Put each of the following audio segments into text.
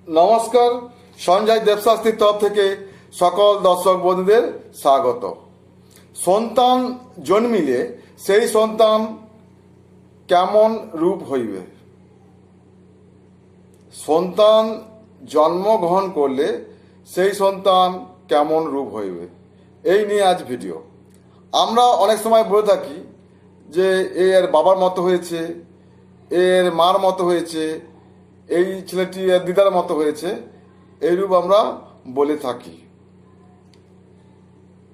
নমস্কার। সঞ্জয় দেবশাস্ত্রীর তরফ থেকে সকল দর্শক বন্ধুদের স্বাগত। সন্তান জন্মিলে সেই সন্তান কেমন রূপ হইবে, সন্তান জন্মগ্রহণ করলে সেই সন্তান কেমন রূপ হইবে, এই নিয়ে আজ ভিডিও। আমরা অনেক সময় বলে থাকি যে এর বাবার মতো হয়েছে, এর মার মতো হয়েছে, এই ছেলেটি এর দিদার মতো হয়েছে, এইরূপ আমরা বলে থাকি।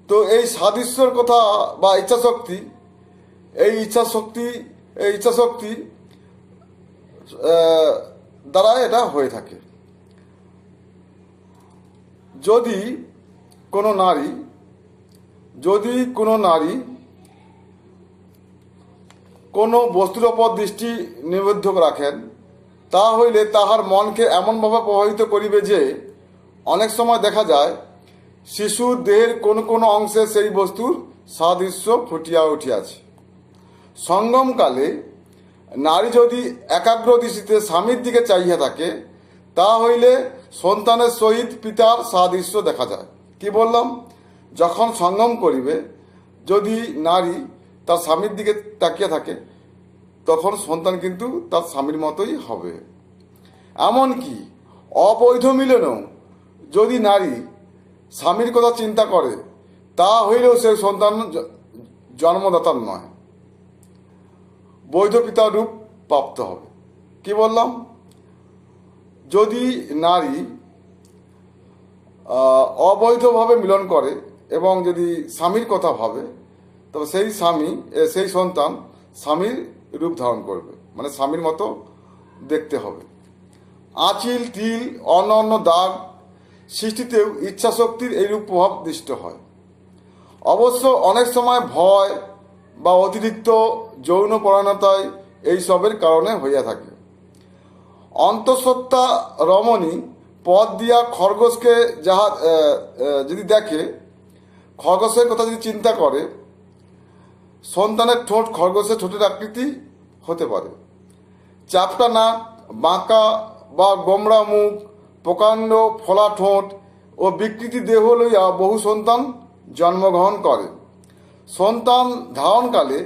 তো এই সাদৃশ্যর কথা বা ইচ্ছাশক্তি, এই ইচ্ছাশক্তি দ্বারা এটা হয়ে থাকে। যদি কোনো নারী কোনো বস্তুর ওপর দৃষ্টি নিবদ্ধ রাখেন, তা হইলে তাহার মনকে এমনভাবে প্রভাবিত করিবে যে অনেক সময় দেখা যায় শিশুর দেহের কোনো অংশে সেই বস্তুর সাদৃশ্য ফুটিয়া উঠিয়াছে। সঙ্গমকালে নারী যদি একাগ্র দৃষ্টিতে স্বামীর দিকে চাহিয়া থাকে, তা হইলে সন্তানের সহিত পিতার সাদৃশ্য দেখা যায়। কি বললাম? যখন সঙ্গম করিবে, যদি নারী তার স্বামীর দিকে তাকিয়ে থাকে, তখন সন্তান কিন্তু তার স্বামীর মতোই হবে। এমনকি অবৈধ মিলনেও যদি নারী স্বামীর কথা চিন্তা করে, তা হইলেও সে সন্তান জন্মদাতার নয়, বৈধ পিতার রূপ প্রাপ্ত হবে। কি বললাম? যদি নারী অবৈধভাবে মিলন করে এবং যদি স্বামীর কথা ভাবে, তবে সেই সন্তান স্বামীর রূপ ধারণ করবে, মানে স্বামীর মতো দেখতে হবে। আঁচিল, তিল, অন্য দাগ সৃষ্টিতেও ইচ্ছাশক্তির এইরূপ প্রভাব দৃষ্ট হয়। অবশ্য অনেক সময় ভয় বা অতিরিক্ত যৌন পরায়ণতায় এইসবের কারণে হইয়া থাকে। অন্তঃসত্ত্বা রমণী পথ দিয়া খরগোশকে যদি দেখে, খরগোশের কথা যদি চিন্তা করে, সন্তানের ঠোঁট খরগোশের ঠোঁটের আকৃতি হতে পারে। চাপটা নাক, বাঁকা বা গোমরা মুখ, প্রকাণ্ড ফোলা ঠোঁট ও বিকৃতি দেহ লইয়া বহু সন্তান জন্মগ্রহণ করে। সন্তান ধারণকালে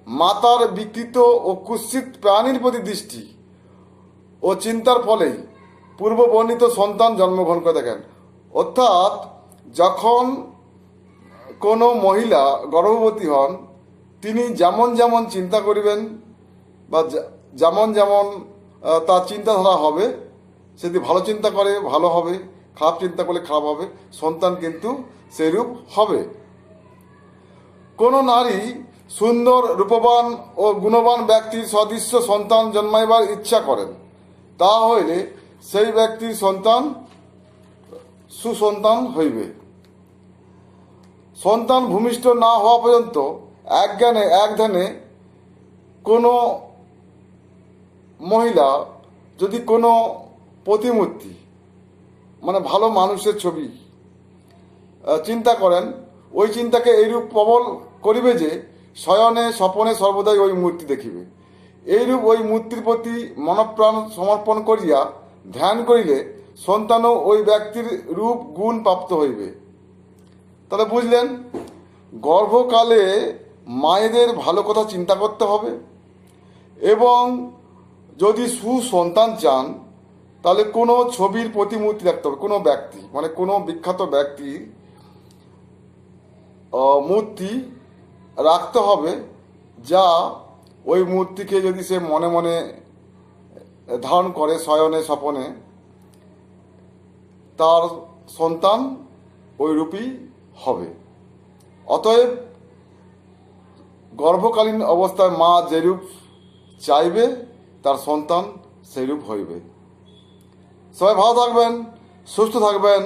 মাতার বিকৃত ও কুৎসিত প্রাণীর প্রতি দৃষ্টি ও চিন্তার ফলেই পূর্ব বর্ণিত সন্তান জন্মগ্রহণ করে থাকেন। অর্থাৎ যখন কোনো মহিলা গর্ভবতী হন, তিনি যেমন চিন্তা করিবেন বা যেমন তার চিন্তাধারা হবে, সে যদি ভালো চিন্তা করে ভালো হবে, খারাপ চিন্তা করলে খারাপ হবে, সন্তান কিন্তু সেইরূপ হবে। কোনো নারী সুন্দর, রূপবান ও গুণবান ব্যক্তির সদৃশ্য সন্তান জন্মাইবার ইচ্ছা করেন, তা হইলে সেই ব্যক্তির সন্তান সুসন্তান হইবে। সন্তান ভূমিষ্ঠ না হওয়া পর্যন্ত এক ধ্যানে কোনো মহিলা যদি কোনো প্রতিমূর্তি, মানে ভালো মানুষের ছবি চিন্তা করেন, ওই চিন্তাকে এইরূপ প্রবল করিবে যে শয়নে স্বপনে সর্বদাই ওই মূর্তি দেখিবে। এইরূপ ওই মূর্তির প্রতি মনপ্রাণ সমর্পণ করিয়া ধ্যান করিলে সন্তানও ওই ব্যক্তির রূপ গুণ প্রাপ্ত হইবে। তাহলে বুঝলেন, গর্ভকালে মায়েদের ভালো কথা চিন্তা করতে হবে, এবং যদি সুসন্তান চান তাহলে কোনো ছবির প্রতিমূর্তি রাখতে হবে, কোনো ব্যক্তি, মানে কোনো বিখ্যাত ব্যক্তির মূর্তি রাখতে হবে, যা ওই মূর্তিকে যদি সে মনে মনে ধারণ করে শয়নে স্বপনে, তার সন্তান ওই রূপই হবে। অতএব গর্ভকালীন অবস্থায় মা যেরূপ চাইবে, তার সন্তান সেইরূপ হইবে। সবাই ভালো থাকবেন, সুস্থ থাকবেন।